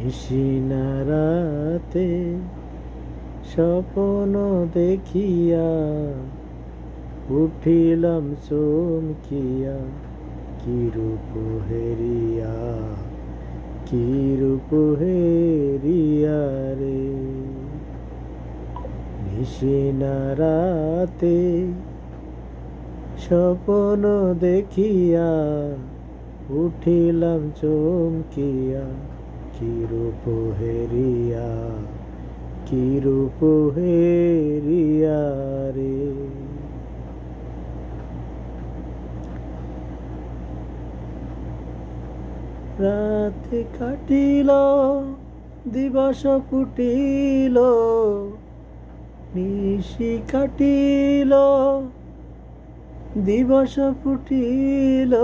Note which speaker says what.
Speaker 1: নিশিনা রাতে স্বপ্ন দেখিয়া উঠিলাম চমকিয়া, কি রূপ হেরিয়া, কি রূপ হেরিয়া রে। নিশিনা রাতে স্বপ্ন দেখিয়া উঠিলাম চমকিয়া, কি রূপ হেরিয়া, কি রূপ হেরিয়া রে। রাত কাটিল দিবস ফুটিল, নিশি কাটিল দিবস ফুটিল,